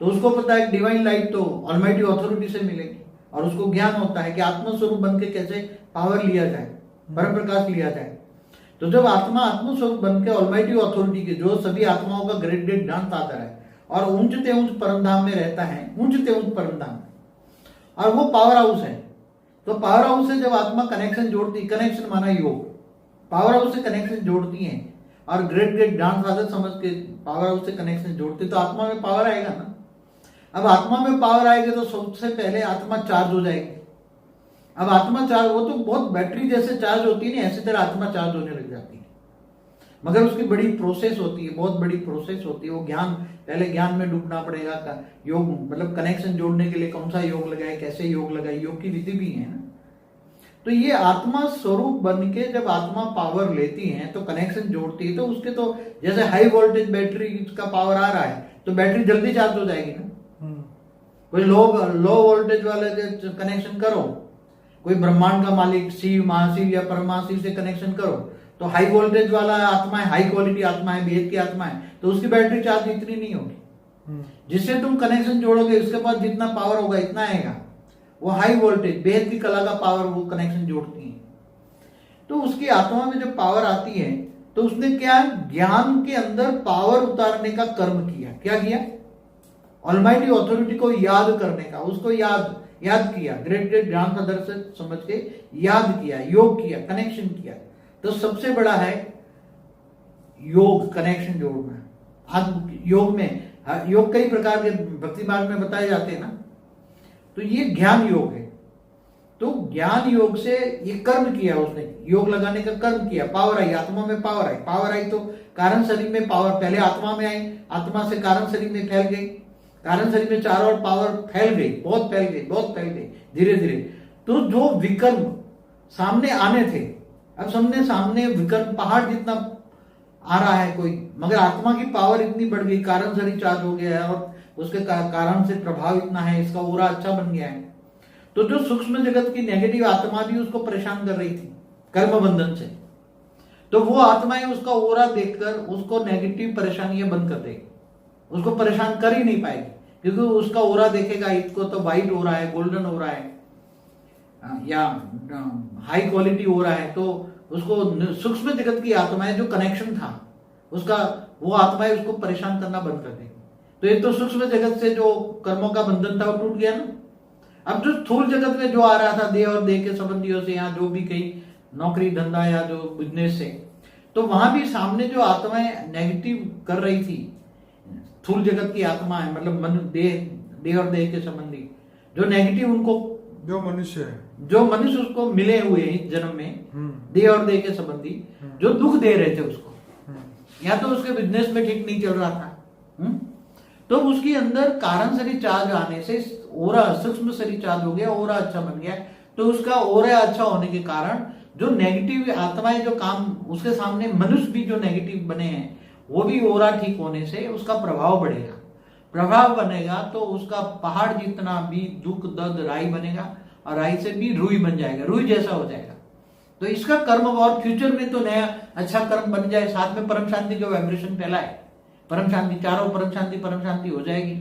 तो उसको पता है डिवाइन लाइट तो ऑलमाइटी अथॉरिटी से मिलेगी, और उसको ज्ञान होता है कि आत्मस्वरूप बन के कैसे पावर लिया जाए, परम प्रकाश लिया जाए। तो जब आत्मा आत्मस्वरूप बन के ऑलमाइटी अथॉरिटी के, जो सभी आत्माओं का ग्रेट ग्रेट ज्ञान आता है और ऊंचते ऊंच परमधाम में रहता है, ऊंचते ऊंच परमधाम में, और वो पावर हाउस है। तो पावर हाउस से जब आत्मा कनेक्शन जोड़ती, कनेक्शन माना योग, पावर हाउस से कनेक्शन जोड़ती है और ग्रेट ग्रेट ज्ञान साधक समझ के पावर हाउस से कनेक्शन जोड़ती, तो आत्मा में पावर आएगा ना। अब आत्मा में पावर आएगी तो सबसे पहले आत्मा चार्ज हो जाएगी। अब आत्मा चार्ज, वो तो बहुत बैटरी जैसे चार्ज होती है ना, ऐसी तरह आत्मा चार्ज होने लग जाती है। मगर उसकी बड़ी प्रोसेस होती है, बहुत बड़ी प्रोसेस होती है। वो ज्ञान, पहले ज्ञान में डूबना पड़ेगा। योग मतलब कनेक्शन जोड़ने के लिए कौन सा योग लगाए, कैसे योग लगाए, योग की विधि भी है ना। तो ये आत्मा स्वरूप बन के जब आत्मा पावर लेती है तो कनेक्शन जोड़ती है, तो उसके तो जैसे हाई वोल्टेज बैटरी का पावर आ रहा है तो बैटरी जल्दी चार्ज हो जाएगी ना। कोई लो वोल्टेज वाले कनेक्शन करो, कोई ब्रह्मांड का मालिक शिव, महाशिव या परमाशिव से कनेक्शन करो, तो हाई वोल्टेज वाला आत्मा है, हाई क्वालिटी आत्मा है, वेद की आत्मा है, तो उसकी बैटरी चार्ज इतनी नहीं होगी। जिससे तुम कनेक्शन जोड़ोगे उसके पास जितना पावर होगा इतना आएगा। वो हाई वोल्टेज वेद की कला का पावर वो कनेक्शन जोड़ती है। तो उसकी आत्मा में जब पावर आती है तो उसने क्या, ज्ञान के अंदर पावर उतारने का कर्म किया। क्या किया? ऑलमाइटी अथॉरिटी को याद करने का, उसको याद किया, ग्रेट ग्रेट ज्ञान का दर्शन समझ के याद किया, योग किया, कनेक्शन किया। तो सबसे बड़ा है योग, कनेक्शन जोड़ना। योग में, योग कई प्रकार के भक्ति मार्ग में बताए जाते हैं ना, तो ये ज्ञान योग है। तो ज्ञान योग से ये कर्म किया उसने, योग लगाने का कर्म किया, पावर आई, आत्मा में पावर आई तो कारण शरीर में पावर पहले आत्मा में आई, आत्मा से कारण शरीर में फैल गई, कारण शरीर में चारों ओर पावर फैल गई, बहुत फैल गई धीरे धीरे। तो जो विकर्म सामने आने थे, अब सामने विकर्म पहाड़ जितना आ रहा है कोई, मगर आत्मा की पावर इतनी बढ़ गई, कारण शरीर चार्ज हो गया है और उसके कारण से प्रभाव इतना है, इसका ओरा अच्छा बन गया है। तो जो सूक्ष्म जगत की नेगेटिव आत्मा भी उसको परेशान कर रही थी कर्म बंधन से, तो वो आत्माएं उसका ओरा देखकर उसको नेगेटिव परेशानियां बंद कर देगी, उसको परेशान कर ही नहीं पाएगी, क्योंकि उसका ओरा देखेगा, इसको तो व्हाइट हो रहा है, गोल्डन हो रहा है या हाई क्वालिटी हो रहा है, तो उसको सूक्ष्म जगत की आत्माएं, जो कनेक्शन था उसका, वो आत्माएं उसको परेशान करना बंद कर देगी। तो ये तो सूक्ष्म जगत से जो कर्मों का बंधन था वो टूट गया ना। अब जो स्थूल जगत में जो आ रहा था देह और देह के संबंधियों से, या जो भी कहीं नौकरी धंधा या जो बिजनेस से, तो वहां भी सामने जो आत्माएं नेगेटिव कर रही थी, स्थूल जगत की आत्मा है, मतलब मन, देह और देह के संबंधी जो नेगेटिव, उनको जो मनुष्य उसको मिले हुए इस जन्म में देह और देह के संबंधी जो दुख दे रहे थे उसको, या तो उसके बिजनेस में ठीक नहीं चल रहा था, तो उसके अंदर कारण शरीर चार्ज आने से ओरा, सूक्ष्म शरीर चार्ज हो गया, ओरा अच्छा बन गया। तो उसका ओरा अच्छा होने के कारण जो नेगेटिव आत्माएं जो काम उसके सामने, मनुष्य भी जो नेगेटिव बने हैं, वो भी ओरा ठीक होने से उसका प्रभाव बढ़ेगा, प्रभाव बनेगा तो उसका पहाड़ जितना भी दुख दर्द राई बनेगा, और राई से भी रुई बन जाएगा, रुई जैसा हो जाएगा। तो इसका कर्म, और फ्यूचर में तो नया अच्छा कर्म बन जाए, साथ में परम शांति का वाइब्रेशन फैलाए, परम शांति, चारों परम शांति हो जाएगी।